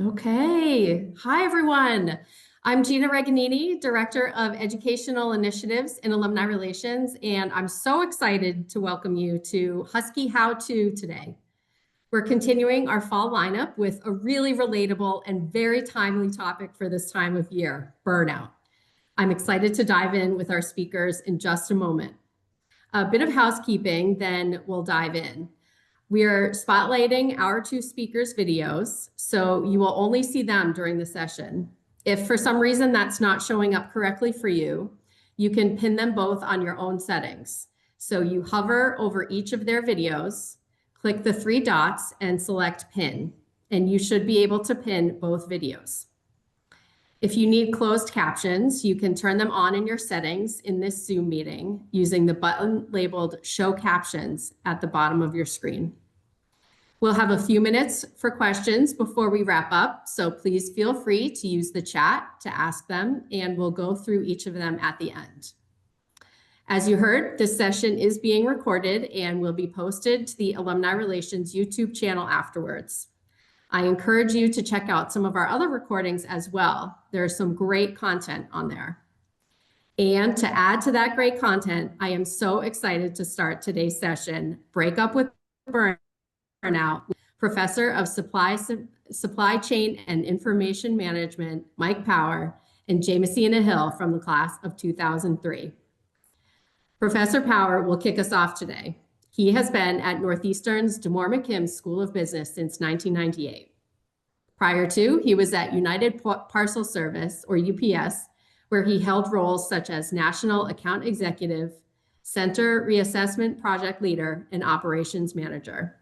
Okay. Hi, everyone. I'm Gina Reganini, Director of Educational Initiatives and Alumni Relations, and I'm so excited to welcome you to Husky How-To today. We're continuing our fall lineup with a really relatable and very timely topic for this time of year, burnout. I'm excited to dive in with our speakers in just a moment. A bit of housekeeping, then we'll dive in. We are spotlighting our two speakers' videos, so you will only see them during the session. If for some reason that's not showing up correctly for you, you can pin them both on your own settings. So you hover over each of their videos, click the three dots and select pin, and you should be able to pin both videos. If you need closed captions, you can turn them on in your settings in this Zoom meeting using the button labeled Show Captions at the bottom of your screen. We'll have a few minutes for questions before we wrap up, so please feel free to use the chat to ask them, and we'll go through each of them at the end. As you heard, this session is being recorded and will be posted to the Alumni Relations YouTube channel afterwards. I encourage you to check out some of our other recordings as well. There's some great content on there. And to add to that great content, I am so excited to start today's session, Break Up with Burnout, Professor of Supply Chain and Information Management, Mike Power, and Jamessina Hille from the class of 2003. Professor Power will kick us off today. He has been at Northeastern's DeMoore McKim School of Business since 1998. Prior to, he was at United Parcel Service, or UPS, where he held roles such as National Account Executive, Center Reassessment Project Leader, and Operations Manager.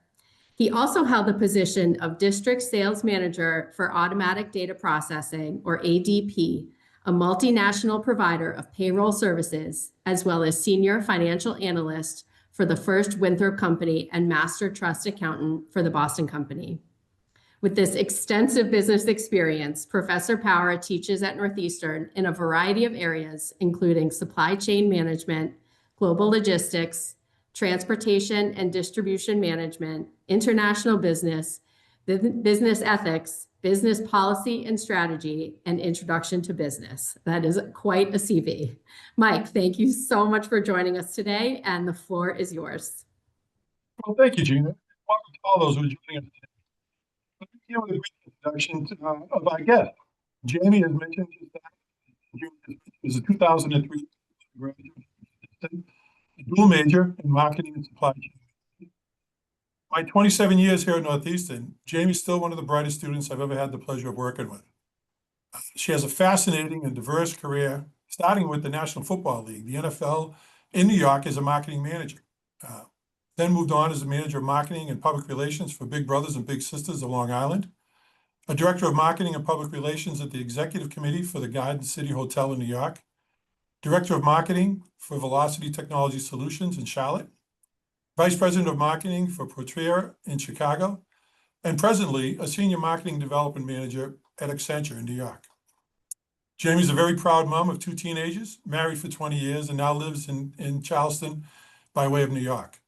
He also held the position of District Sales Manager for Automatic Data Processing, or ADP, a multinational provider of payroll services, as well as Senior Financial Analyst for the First Winthrop Company and Master Trust Accountant for the Boston Company. With this extensive business experience, Professor Power teaches at Northeastern in a variety of areas, including supply chain management, global logistics, transportation and distribution management, international business, business ethics, business policy and strategy, and introduction to business. That is quite a CV. Mike, thank you so much for joining us today, and the floor is yours. Well, thank you, Gina. Welcome to all those who are joining us today. Let me begin with a brief introduction of our guest. Jamie has mentioned just that he was a 2003 graduate, a dual major in marketing and supply chain. My 27 years here at Northeastern, Jamie's still one of the brightest students I've ever had the pleasure of working with. She has a fascinating and diverse career, starting with the National Football League, the NFL, in New York as a marketing manager. Then moved on as a manager of marketing and public relations for Big Brothers and Big Sisters of Long Island, a director of marketing and public relations at the executive committee for the Garden City Hotel in New York, director of marketing for Velocity Technology Solutions in Charlotte, vice president of marketing for Portier in Chicago, and presently a senior marketing development manager at Accenture in New York. Jamie's a very proud mom of two teenagers, married for 20 years, and now lives in Charleston by way of New York.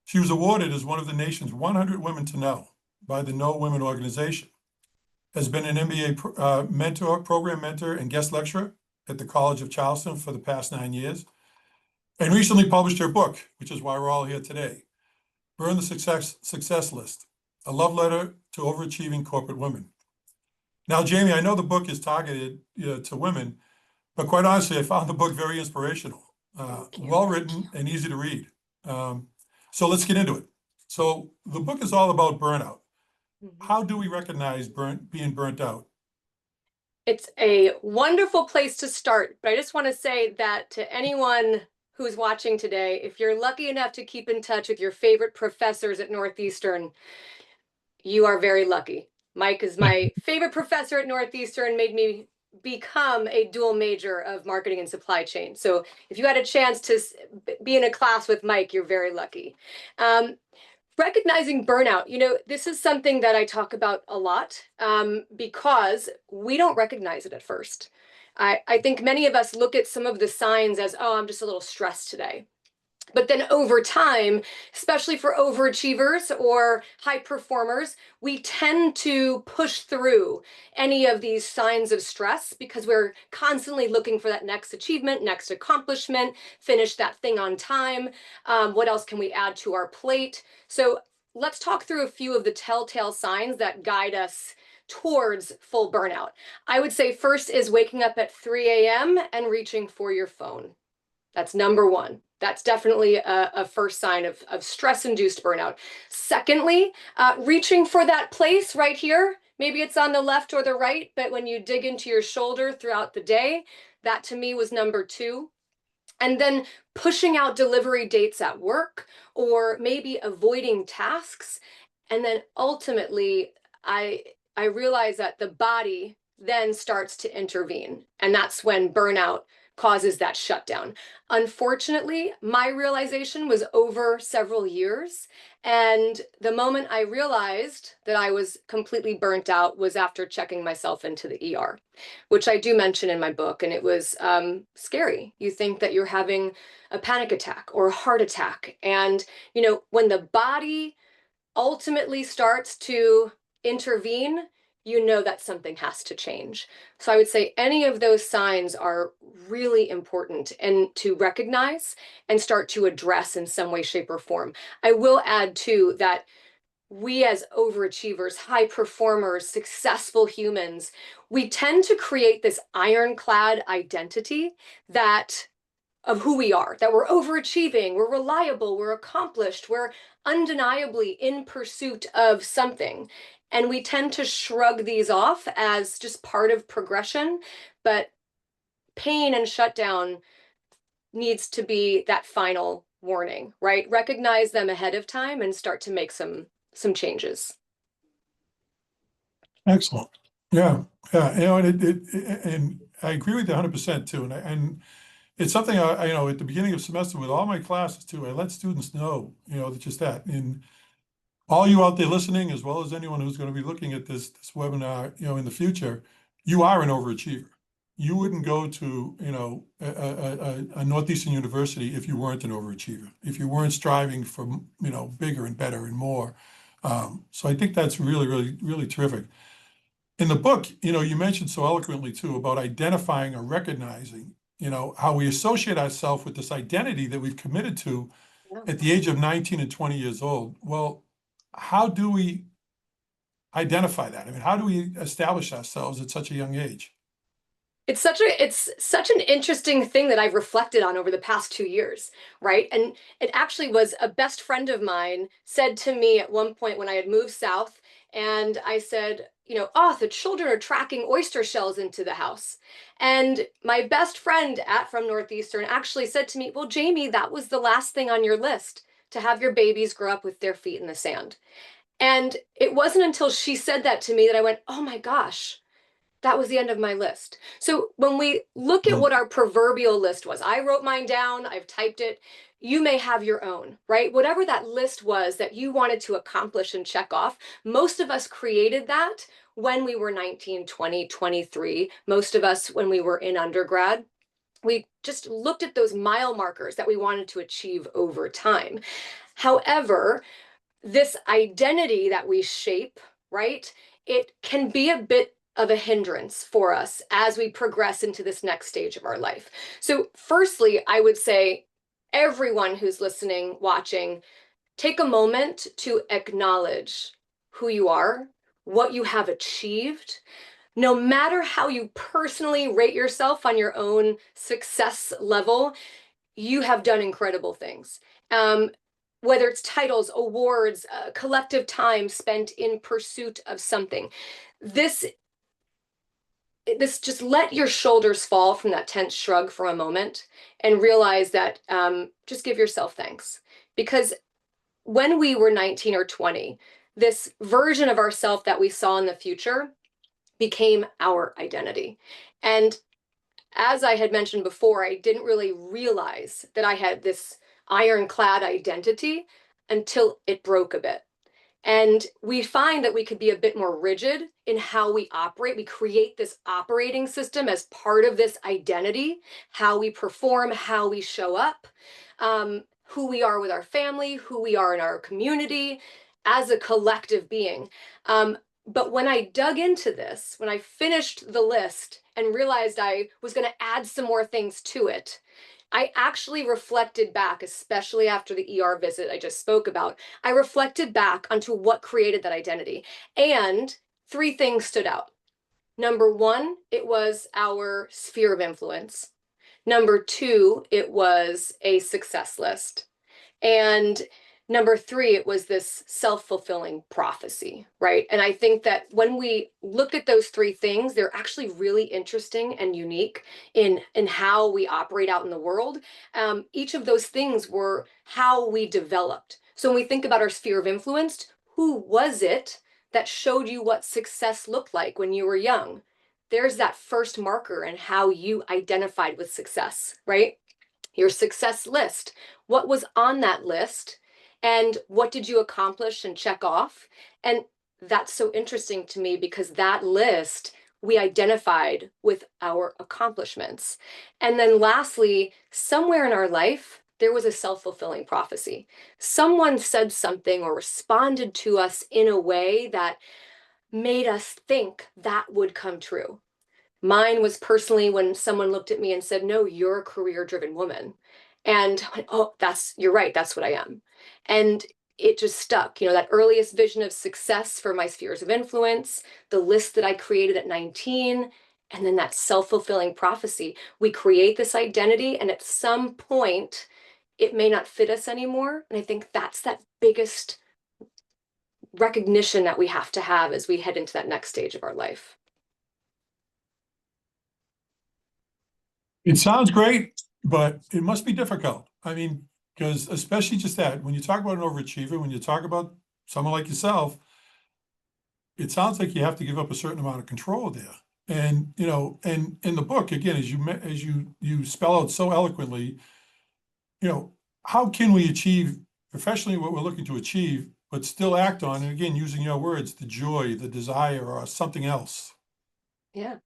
She was awarded as one of the nation's 100 women to know by the Know Women organization, has been an MBA mentor, program mentor, and guest lecturer at the College of Charleston for the past 9 years, and recently published her book, which is why we're all here today, Burn the Success List, a love letter to overachieving corporate women. Now, Jamie, I know the book is targeted to women, but quite honestly, I found the book very inspirational, well written and easy to read. So let's get into it. So the book is all about burnout. How do we recognize being burnt out? It's a wonderful place to start, but I just want to say that to anyone who's watching today, if you're lucky enough to keep in touch with your favorite professors at Northeastern, you are very lucky. Mike is my favorite professor at Northeastern, made me become a dual major of marketing and supply chain. So if you had a chance to be in a class with Mike, you're very lucky. Recognizing burnout, this is something that I talk about a lot because we don't recognize it at first. I think many of us look at some of the signs as, oh, I'm just a little stressed today. But then over time, especially for overachievers or high performers, we tend to push through any of these signs of stress because we're constantly looking for that next achievement, next accomplishment, finish that thing on time. What else can we add to our plate? So let's talk through a few of the telltale signs that guide us towards full burnout. I would say first is waking up at 3 a.m. and reaching for your phone. That's number one. That's definitely a first sign of stress-induced burnout. Secondly, reaching for that place right here. Maybe it's on the left or the right, but when you dig into your shoulder throughout the day, that to me was number two. And then pushing out delivery dates at work or maybe avoiding tasks. And then ultimately, I realized that the body then starts to intervene. And that's when burnout causes that shutdown. Unfortunately, my realization was over several years. And the moment I realized that I was completely burnt out was after checking myself into the ER, which I do mention in my book. And it was scary. You think that you're having a panic attack or a heart attack. And, you know, when the body ultimately starts to intervene, you know that something has to change. So I would say any of those signs are really important and to recognize and start to address in some way, shape, or form. I will add too that we as overachievers, high performers, successful humans, we tend to create this ironclad identity that of who we are, that we're overachieving, we're reliable, we're accomplished, we're undeniably in pursuit of something. And we tend to shrug these off as just part of progression, but pain and shutdown needs to be that final warning, right? Recognize them ahead of time and start to make some changes. Excellent. Yeah, yeah. You know, and I agree with you 100% too. And it's something you know, at the beginning of semester with all my classes too, I let students know, you know, just that. And all you out there listening, as well as anyone who's going to be looking at this webinar, you know, in the future, you are an overachiever. You wouldn't go to, you know, a Northeastern university if you weren't an overachiever, if you weren't striving for, you know, bigger and better and more. So I think that's really, really, really terrific. In the book, you know, you mentioned so eloquently too about identifying or recognizing, you know, how we associate ourselves with this identity that we've committed to Yeah. at the age of 19 and 20 years old. Well, how do we identify that? I mean, how do we establish ourselves at such a young age? It's such an interesting thing that I've reflected on over the past 2 years, right? And it actually was a best friend of mine said to me at one point when I had moved south, and I said, you know, oh, the children are tracking oyster shells into the house. And my best friend from Northeastern actually said to me, well, Jamie, that was the last thing on your list, to have your babies grow up with their feet in the sand. And it wasn't until she said that to me that I went, oh my gosh, that was the end of my list. So when we look at what our proverbial list was, I wrote mine down, I've typed it. You may have your own, right? Whatever that list was that you wanted to accomplish and check off, most of us created that when we were 19, 20, 23. Most of us when we were in undergrad. We just looked at those mile markers that we wanted to achieve over time. However, this identity that we shape, right? It can be a bit of a hindrance for us as we progress into this next stage of our life. So firstly, I would say everyone who's listening, watching, take a moment to acknowledge who you are, what you have achieved. No matter how you personally rate yourself on your own success level, you have done incredible things. Whether it's titles, awards, collective time spent in pursuit of something. This just let your shoulders fall from that tense shrug for a moment and realize that just give yourself thanks. Because when we were 19 or 20, this version of ourselves that we saw in the future became our identity. And as I had mentioned before, I didn't really realize that I had this ironclad identity until it broke a bit. And we find that we could be a bit more rigid in how we operate. We create this operating system as part of this identity, how we perform, how we show up. who we are with our family, who we are in our community, as a collective being. But when I dug into this, when I finished the list and realized I was going to add some more things to it, I actually reflected back, especially after the ER visit I just spoke about. I reflected back onto what created that identity. And 3 things stood out. Number 1, it was our sphere of influence. Number 2, it was a success list. And number 3, it was this self-fulfilling prophecy, right? And I think that when we look at those 3 things, they're actually really interesting and unique in how we operate out in the world. Each of those things were how we developed. So when we think about our sphere of influence, who was it that showed you what success looked like when you were young? There's that first marker in how you identified with success, right? Your success list. What was on that list? And what did you accomplish and check off? And that's so interesting to me because that list we identified with our accomplishments. And then lastly, somewhere in our life, there was a self-fulfilling prophecy. Someone said something or responded to us in a way that made us think that would come true. Mine was personally when someone looked at me and said, "No, you're a career-driven woman." And I went, "Oh, you're right, that's what I am." And it just stuck. That earliest vision of success for my spheres of influence, the list that I created at 19, and then that self-fulfilling prophecy. We create this identity, and at some point, it may not fit us anymore. And I think that's that biggest recognition that we have to have as we head into that next stage of our life. It sounds great, but it must be difficult. I mean, because especially just that, when you talk about an overachiever, when you talk about someone like yourself, it sounds like you have to give up a certain amount of control there. And, and in the book, again, as you spell out so eloquently, how can we achieve professionally what we're looking to achieve, but still act on, and again, using your words, the joy, the desire, or something else? Yeah.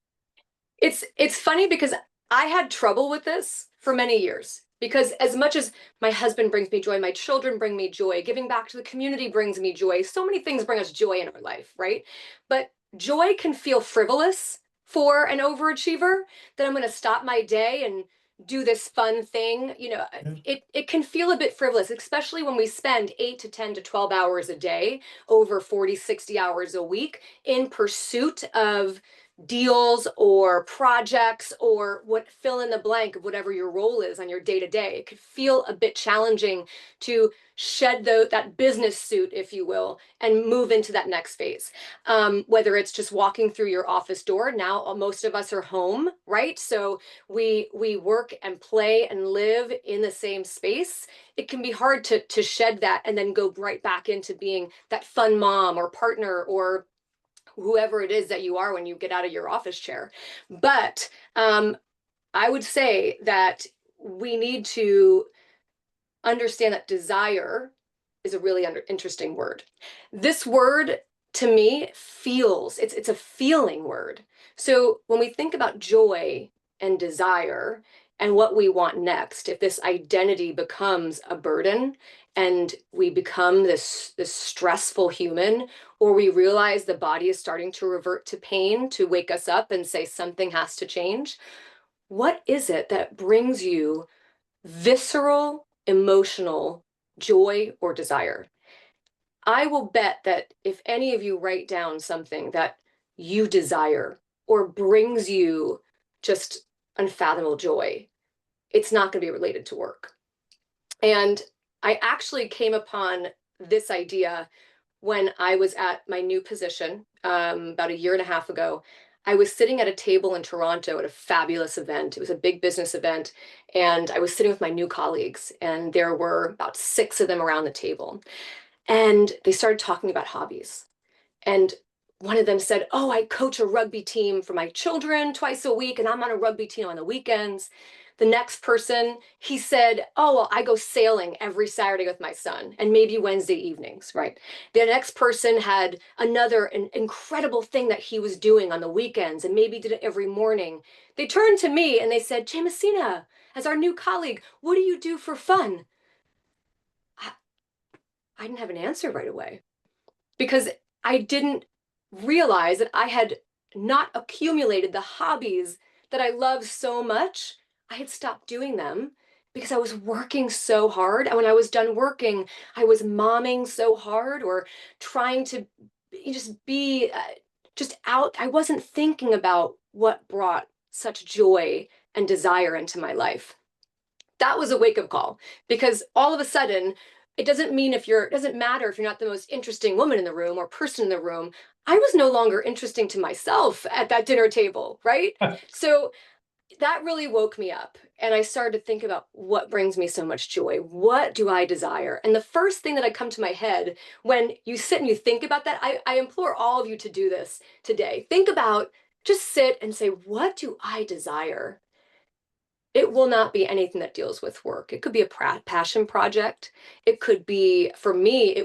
It's funny because I had trouble with this for many years because as much as my husband brings me joy, my children bring me joy, giving back to the community brings me joy. So many things bring us joy in our life, right? But joy can feel frivolous for an overachiever that I'm going to stop my day and do this fun thing. It can feel a bit frivolous, especially when we spend 8 to 10 to 12 hours a day, over 40, 60 hours a week in pursuit of deals or projects or fill in the blank of whatever your role is on your day to day. It could feel a bit challenging to shed that business suit, if you will, and move into that next phase. Whether it's just walking through your office door. Now, most of us are home, right? So we work and play and live in the same space. It can be hard to shed that and then go right back into being that fun mom or partner or whoever it is that you are when you get out of your office chair. But I would say that we need to understand that desire is a really interesting word. This word to me it's a feeling word. So when we think about joy and desire and what we want next, if this identity becomes a burden and we become this stressful human, or we realize the body is starting to revert to pain to wake us up and say something has to change, what is it that brings you visceral, emotional joy or desire? I will bet that if any of you write down something that you desire or brings you just unfathomable joy, it's not going to be related to work. And I actually came upon this idea when I was at my new position about a year and a half ago. I was sitting at a table in Toronto at a fabulous event. It was a big business event. And I was sitting with my new colleagues, and there were about 6 of them around the table. And they started talking about hobbies. And one of them said, "Oh, I coach a rugby team for my children twice a week, and I'm on a rugby team on the weekends." The next person, he said, "Oh, well, I go sailing every Saturday with my son and maybe Wednesday evenings," right? The next person had another incredible thing that he was doing on the weekends and maybe did it every morning. They turned to me and they said, "Jamessina, as our new colleague, what do you do for fun?" I didn't have an answer right away because I didn't realize that I had not accumulated the hobbies that I love so much. I had stopped doing them because I was working so hard. And when I was done working, I was momming so hard or trying to just be just out. I wasn't thinking about what brought such joy and desire into my life. That was a wake-up call because all of a sudden, it doesn't matter if you're not the most interesting woman in the room or person in the room. I was no longer interesting to myself at that dinner table, right? So that really woke me up. And I started to think about what brings me so much joy. What do I desire? And the first thing that come to my head when you sit and you think about that, I implore all of you to do this today. Just sit and say, what do I desire? It will not be anything that deals with work. It could be a passion project. It could be, for me,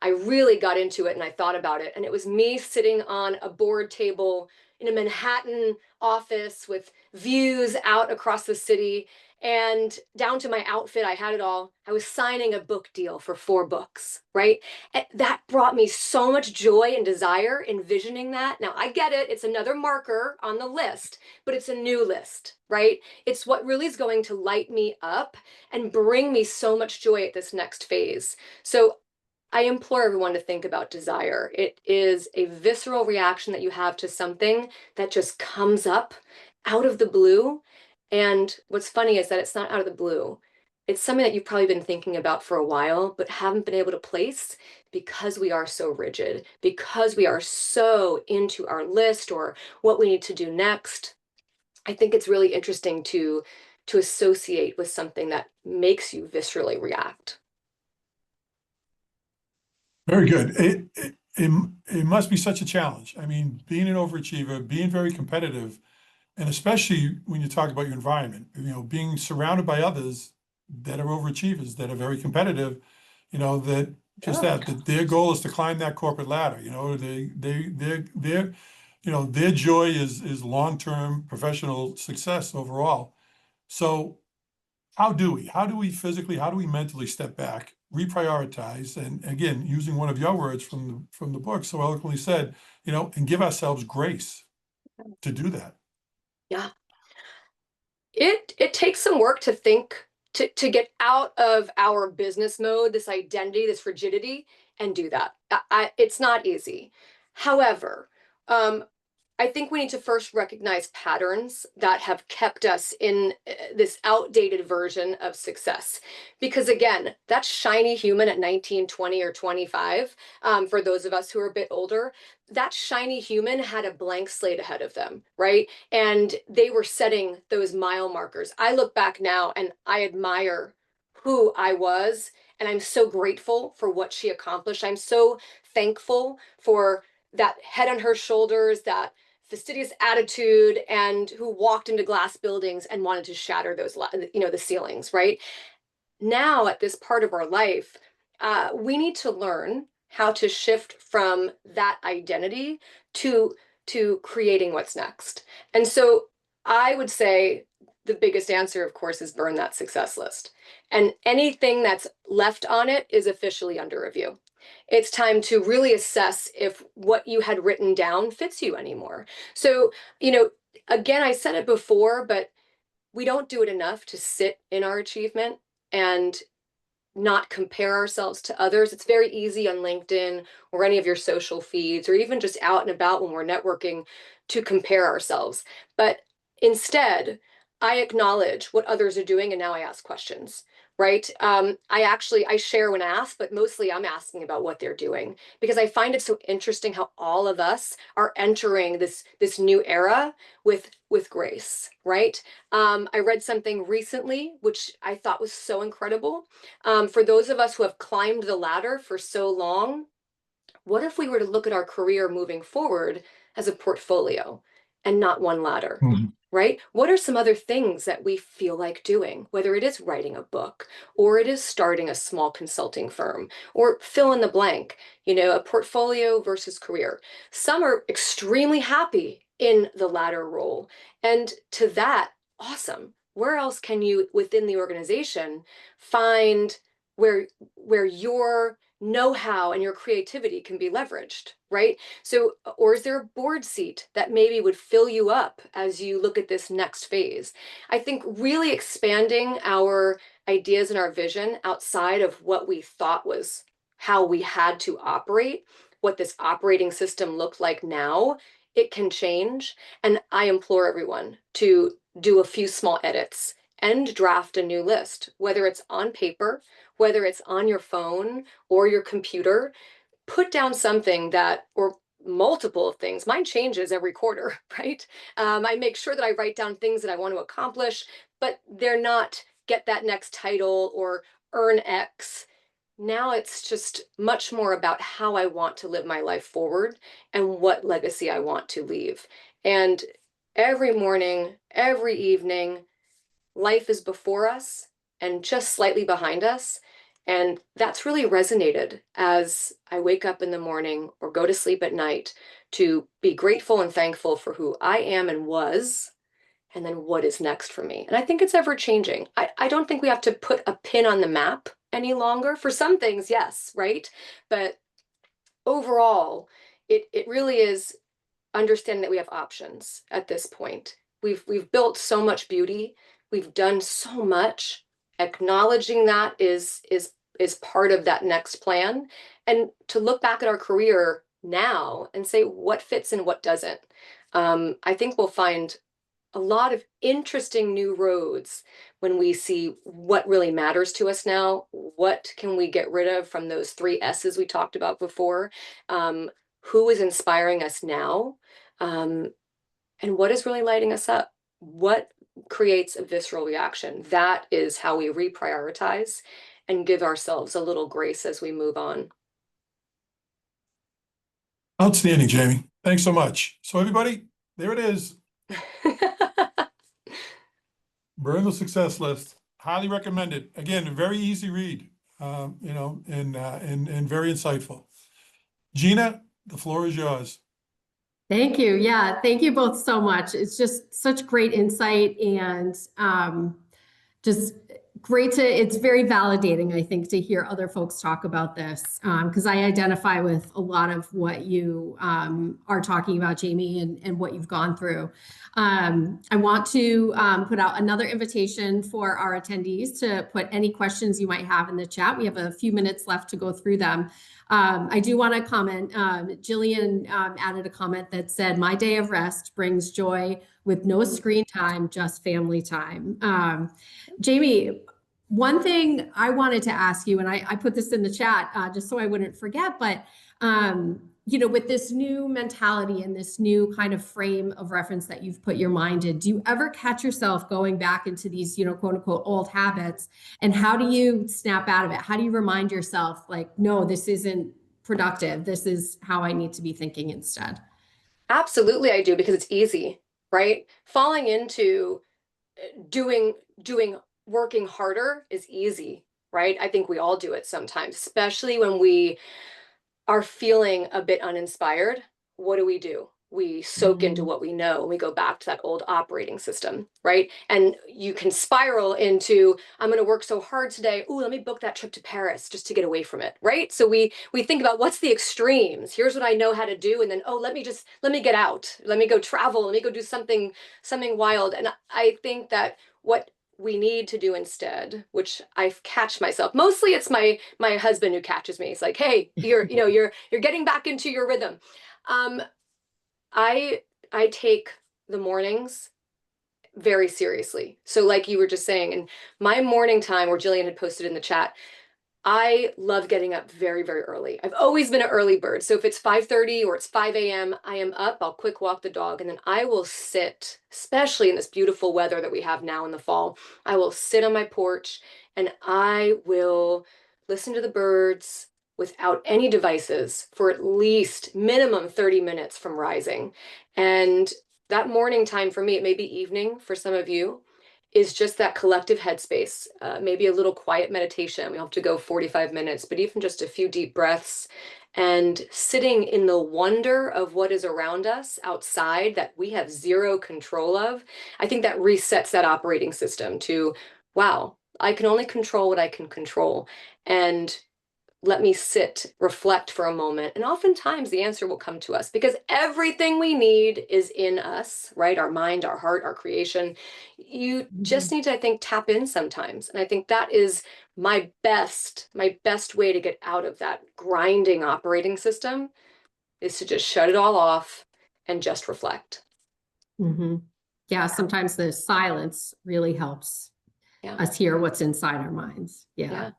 I really got into it and I thought about it. And it was me sitting on a board table in a Manhattan office with views out across the city and down to my outfit. I had it all. I was signing a book deal for 4 books, right? And that brought me so much joy and desire envisioning that. Now I get it. It's another marker on the list, but it's a new list, right? It's what really is going to light me up and bring me so much joy at this next phase. So I implore everyone to think about desire. It is a visceral reaction that you have to something that just comes up out of the blue. And what's funny is that it's not out of the blue. It's something that you've probably been thinking about for a while, but haven't been able to place because we are so rigid, because we are so into our list or what we need to do next. I think it's really interesting to associate with something that makes you viscerally react. Very good. It must be such a challenge. I mean, being an overachiever, being very competitive, and especially when you talk about your environment, being surrounded by others that are overachievers, that are very competitive, that just Yeah. that their goal is to climb that corporate ladder. Their joy is long-term professional success overall. So how do we physically, how do we mentally step back, reprioritize, and again, using one of your words from the book so eloquently said, and give ourselves grace to do that? Yeah. It takes some work to think to get out of our business mode, this identity, this rigidity, and do that. It's not easy. However, I think we need to first recognize patterns that have kept us in this outdated version of success. Because again, that shiny human at 19, 20, or 25, for those of us who are a bit older, that shiny human had a blank slate ahead of them, right? And they were setting those mile markers. I look back now and I admire who I was, and I'm so grateful for what she accomplished. I'm so thankful for that head on her shoulders, that fastidious attitude, and who walked into glass buildings and wanted to shatter those, the ceilings, right? Now at this part of our life, we need to learn how to shift from that identity to creating what's next. And so I would say the biggest answer, of course, is burn that success list. And anything that's left on it is officially under review. It's time to really assess if what you had written down fits you anymore. So, again, I said it before, but we don't do it enough to sit in our achievement and not compare ourselves to others. It's very easy on LinkedIn or any of your social feeds, or even just out and about when we're networking, to compare ourselves. But instead, I acknowledge what others are doing, and now I ask questions, right? I share when asked, but mostly I'm asking about what they're doing because I find it so interesting how all of us are entering this new era with grace, right? I read something recently which I thought was so incredible. For those of us who have climbed the ladder for so long, what if we were to look at our career moving forward as a portfolio and not one ladder? Mhm. Right? What are some other things that we feel like doing, whether it is writing a book or it is starting a small consulting firm or fill in the blank, a portfolio versus career? Some are extremely happy in the latter role. And to that, awesome. Where else can you, within the organization, find where your know-how and your creativity can be leveraged, right? So, or is there a board seat that maybe would fill you up as you look at this next phase? I think really expanding our ideas and our vision outside of what we thought was how we had to operate, what this operating system looked like now, it can change. And I implore everyone to do a few small edits and draft a new list, whether it's on paper, whether it's on your phone or your computer. Put down something that, or multiple things. Mine changes every quarter, right? I make sure that I write down things that I want to accomplish, but they're not get that next title or earn X. Now it's just much more about how I want to live my life forward and what legacy I want to leave. And every morning, every evening, life is before us and just slightly behind us. And that's really resonated as I wake up in the morning or go to sleep at night to be grateful and thankful for who I am and was, and then what is next for me. And I think it's ever changing. I don't think we have to put a pin on the map any longer. For some things, yes, right? But overall, it really is understanding that we have options at this point. We've built so much beauty. We've done so much. Acknowledging that is part of that next plan, and to look back at our career now and say what fits and what doesn't. I think we'll find a lot of interesting new roads when we see what really matters to us now. What can we get rid of from those 3 S's we talked about before? Who is inspiring us now? And what is really lighting us up? What creates a visceral reaction? That is how we reprioritize and give ourselves a little grace as we move on. Outstanding, Jamie. Thanks so much. So everybody, there it is. Burn the Success List. Highly recommended. Again, a very easy read, and very insightful. Gina, the floor is yours. Thank you. Yeah, thank you both so much. It's just such great insight and just great to, it's very validating, I think, to hear other folks talk about this, because I identify with a lot of what you are talking about, Jamie, and what you've gone through. I want to put out another invitation for our attendees to put any questions you might have in the chat. We have a few minutes left to go through them. I do want to comment, Jillian added a comment that said, my day of rest brings joy with no screen time, just family time. Jamie, one thing I wanted to ask you, and I put this in the chat just so I wouldn't forget, but with this new mentality and this new kind of frame of reference that you've put your mind in, do you ever catch yourself going back into these, quote unquote, old habits? And how do you snap out of it? How do you remind yourself, like, no, this isn't productive. This is how I need to be thinking instead? Absolutely, I do, because it's easy, right? Falling into working harder is easy, right? I think we all do it sometimes, especially when we are feeling a bit uninspired. What do? We soak into what we know, and we go back to that old operating system, right? And you can spiral into, I'm going to work so hard today. Ooh, let me book that trip to Paris just to get away from it, right? So we think about what's the extremes. Here's what I know how to do, and then let me get out. Let me go travel. Let me go do something wild. And I think that what we need to do instead, which I catch myself, mostly it's my husband who catches me. It's like, hey, you're getting back into your rhythm. I take the mornings very seriously. So like you were just saying, and my morning time, where Jillian had posted in the chat, I love getting up very, very early. I've always been an early bird. So if it's 5:30 or it's 5 a.m., I am up, I'll quick walk the dog, and then I will sit, especially in this beautiful weather that we have now in the fall, I will sit on my porch and I will listen to the birds without any devices for at least minimum 30 minutes from rising. And that morning time for me, it may be evening for some of you, is just that collective headspace, maybe a little quiet meditation. We don't have to go 45 minutes, but even just a few deep breaths and sitting in the wonder of what is around us outside that we have zero control of. I think that resets that operating system to, wow, I can only control what I can control. And let me sit, reflect for a moment. And oftentimes the answer will come to us because everything we need is in us, right? Our mind, our heart, our creation. You just need to, I think, tap in sometimes. And I think that is my best way to get out of that grinding operating system is to just shut it all off and just reflect. Yeah, sometimes the silence really helps us hear what's inside our minds. Yeah.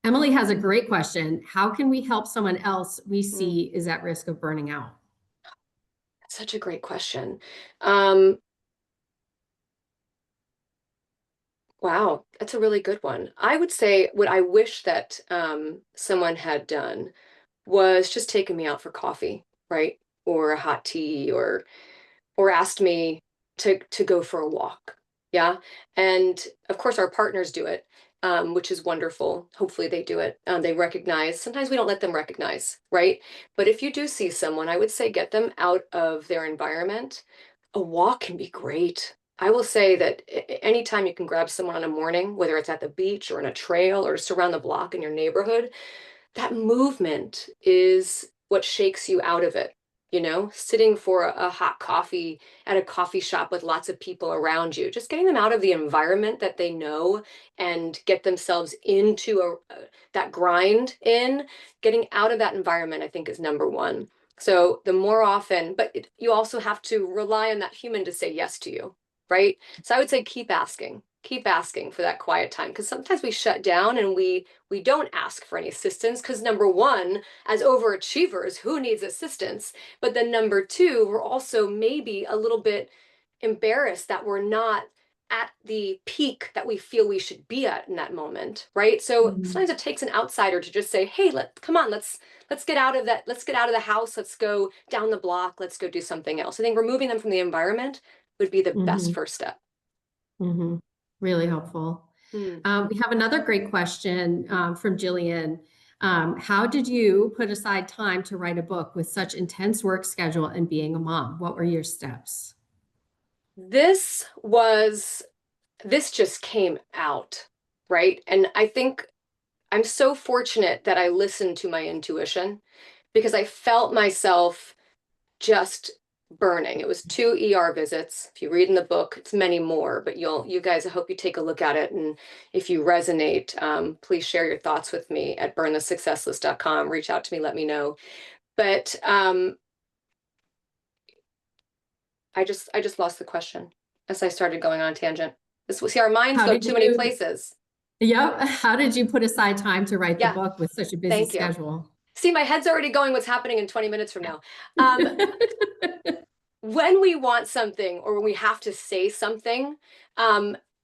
Emily has a great question. How can we help someone else we see is at risk of burning out? That's such a great question. Wow, that's a really good one. I would say what I wish that someone had done was just taken me out for coffee, right? Or a hot tea, or asked me to go for a walk. Yeah. And of course our partners do it, which is wonderful. Hopefully they do it. They recognize, sometimes we don't let them recognize, right? But if you do see someone, I would say get them out of their environment. A walk can be great. I will say that anytime you can grab someone on a morning, whether it's at the beach or in a trail or just around the block in your neighborhood, that movement is what shakes you out of it. You know, sitting for a hot coffee at a coffee shop with lots of people around you, just getting them out of the environment that they know and get themselves into that grind getting out of that environment, I think is number one. So the more often, but you also have to rely on that human to say yes to you, right? So I would say keep asking for that quiet time, because sometimes we shut down and we don't ask for any assistance because number one, as overachievers, who needs assistance? But then number two, we're also maybe a little bit embarrassed that we're not at the peak that we feel we should be at in that moment, right? So sometimes it takes an outsider to just say, hey, come on, let's get out of that, let's get out of the house, let's go down the block, let's go do something else. I think removing them from the environment would be the best first step. Really helpful. We have another great question from Jillian. How did you put aside time to write a book with such intense work schedule and being a mom? What were your steps? This just came out, right? And I think I'm so fortunate that I listened to my intuition because I felt myself just burning. It was 2 ER visits. If you read in the book, it's many more, but you guys, I hope you take a look at it. And if you resonate, please share your thoughts with me at burnthesuccesslist.com. Reach out to me, let me know. But I just lost the question as I started going on a tangent. See, our minds go too many places. Yep. How did you put aside time to write the book with such a busy schedule? See, my head's already going what's happening in 20 minutes from now. When we want something or when we have to say something,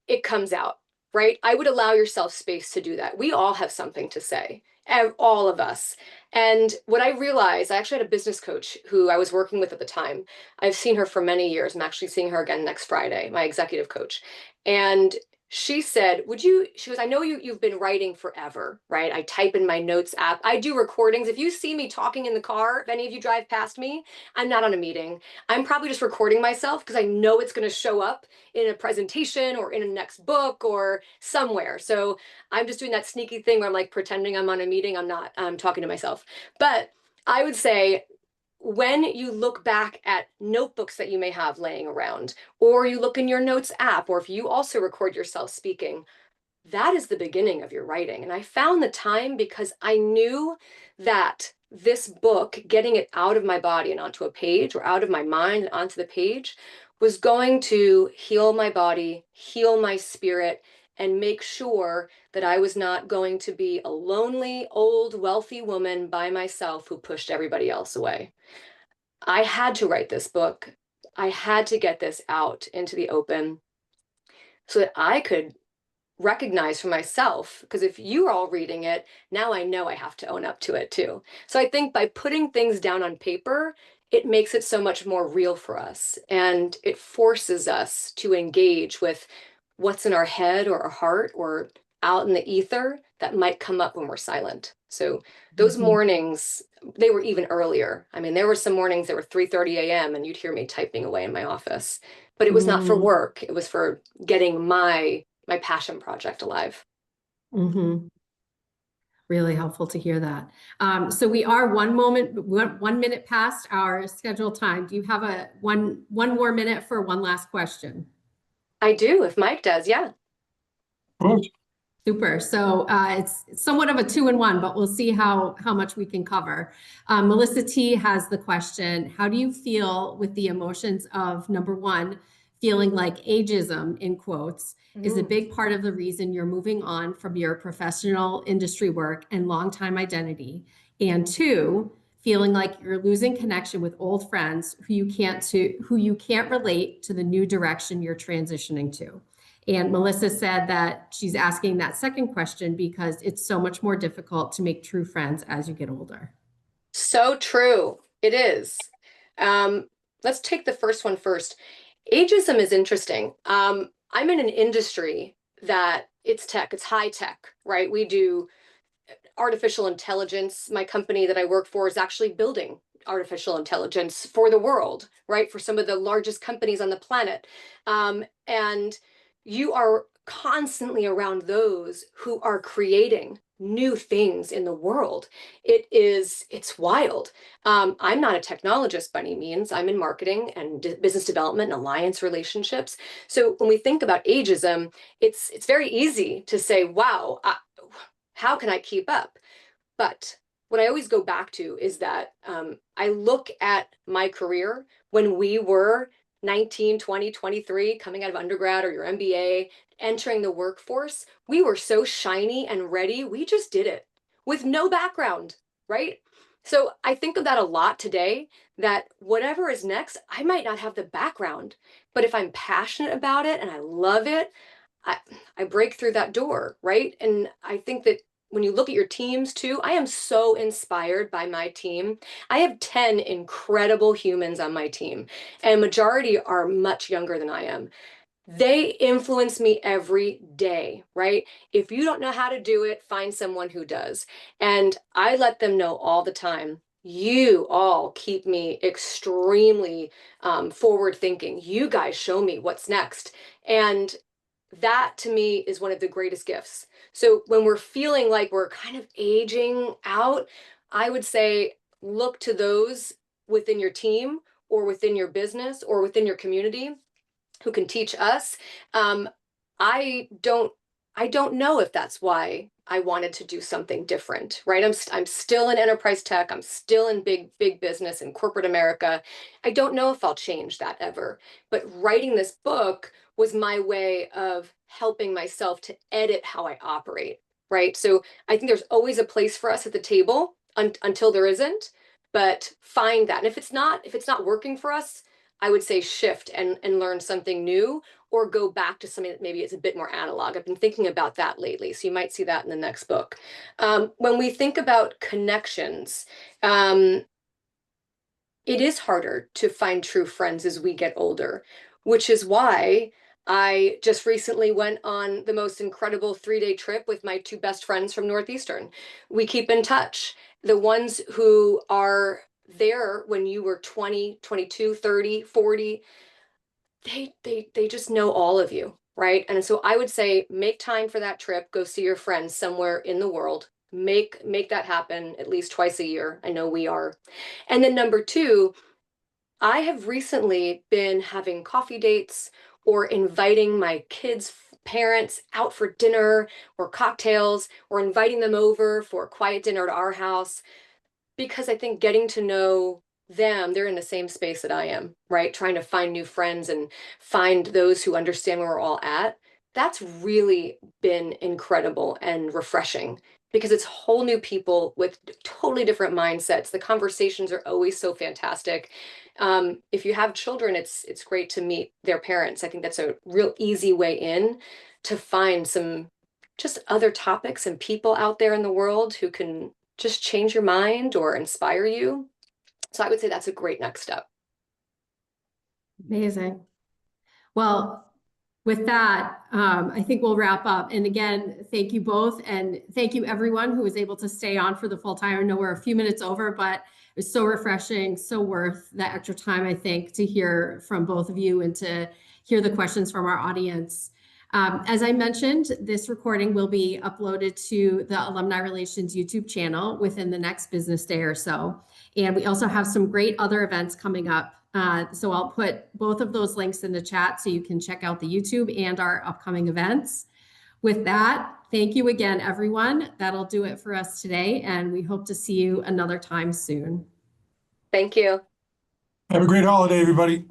it comes out, right? I would allow yourself space to do that. We all have something to say, all of us. And what I realized, I actually had a business coach who I was working with at the time. I've seen her for many years. I'm actually seeing her again next Friday, my executive coach. And she said, she goes, I know you've been writing forever, right? I type in my notes app. I do recordings. If you see me talking in the car, if any of you drive past me, I'm not on a meeting. I'm probably just recording myself because I know it's going to show up in a presentation or in a next book or somewhere. So I'm just doing that sneaky thing where I'm like pretending I'm on a meeting. I'm talking to myself. But I would say, when you look back at notebooks that you may have laying around, or you look in your notes app, or if you also record yourself speaking, that is the beginning of your writing. And I found the time because I knew that this book, getting it out of my body and onto a page, or out of my mind and onto the page, was going to heal my body, heal my spirit, and make sure that I was not going to be a lonely, old, wealthy woman by myself who pushed everybody else away. I had to write this book. I had to get this out into the open so that I could recognize for myself, because if you're all reading it, now I know I have to own up to it too. So I think by putting things down on paper, it makes it so much more real for us, and it forces us to engage with what's in our head or our heart or out in the ether that might come up when we're silent. So those mornings, they were even earlier. I mean, there were some mornings that were 3:30 a.m. and you'd hear me typing away in my office, but it was not for work. It was for getting my passion project alive. Mm-hmm. Really helpful to hear that. So we are 1 minute past our scheduled time. Do you have one more minute for one last question? I do, if Mike does, yeah. Of course. Super. So it's somewhat of a 2-in-1, but we'll see how much we can cover. Melissa T has the question: how do you feel with the emotions of, number one, feeling like ageism, in quotes, is a big part of the reason you're moving on from your professional industry work and longtime identity, and two, feeling like you're losing connection with old friends who you can't relate to the new direction you're transitioning to? And Melissa said that she's asking that second question because it's so much more difficult to make true friends as you get older. So true. It is. Let's take the first one first. Ageism is interesting. I'm in an industry that it's tech, it's high tech, right? We do artificial intelligence. My company that I work for is actually building artificial intelligence for the world, right? For some of the largest companies on the planet. And you are constantly around those who are creating new things in the world. It's wild. I'm not a technologist by any means. I'm in marketing and business development and alliance relationships. So when we think about ageism, it's very easy to say, wow, how can I keep up? But what I always go back to is that I look at my career when we were 19, 20, 23, coming out of undergrad or your MBA, entering the workforce. We were so shiny and ready. We just did it with no background, right? So I think of that a lot today, that whatever is next, I might not have the background, but if I'm passionate about it and I love it, I break through that door, right? And I think that when you look at your teams too, I am so inspired by my team. I have 10 incredible humans on my team, and majority are much younger than I am. They influence me every day, right? If you don't know how to do it, find someone who does. And I let them know all the time. You all keep me extremely forward thinking. You guys show me what's next. And that to me is one of the greatest gifts. So when we're feeling like we're kind of aging out, I would say look to those within your team or within your business or within your community who can teach us. Um, I don't I don't know if that's why I wanted to do something different, right? I'm still in enterprise tech. I'm still in big business in corporate America. I don't know if I'll change that ever. But writing this book was my way of helping myself to edit how I operate, right? So I think there's always a place for us at the table until there isn't, but find that. And if it's not working for us, I would say shift and learn something new, or go back to something that maybe is a bit more analog. I've been thinking about that lately, so you might see that in the next book. When we think about connections, it is harder to find true friends as we get older, which is why I just recently went on the most incredible 3-day trip with my 2 best friends from Northeastern. We keep in touch. The ones who are there when you were 20, 22, 30, 40, they just know all of you, right? And so I would say make time for that trip, go see your friends somewhere in the world. Make that happen at least twice a year. I know we are. And then number 2, I have recently been having coffee dates or inviting my kids' parents out for dinner or cocktails, or inviting them over for a quiet dinner at our house, because I think getting to know them, they're in the same space that I am, right? Trying to find new friends and find those who understand where we're all at. That's really been incredible and refreshing, because it's whole new people with totally different mindsets. The conversations are always so fantastic. If you have children, it's great to meet their parents. I think that's a real easy way in to find some just other topics and people out there in the world who can just change your mind or inspire you. So I would say that's a great next step. Amazing. Well, with that, I think we'll wrap up. And again, thank you both. And thank you everyone who was able to stay on for the full time. I know we're a few minutes over, but it was so refreshing, so worth that extra time, I think, to hear from both of you and to hear the questions from our audience. As I mentioned, this recording will be uploaded to the Alumni Relations YouTube channel within the next business day or so. And we also have some great other events coming up. So I'll put both of those links in the chat so you can check out the YouTube and our upcoming events. With that, thank you again, everyone. That'll do it for us today, and we hope to see you another time soon. Thank you. Have a great holiday, everybody.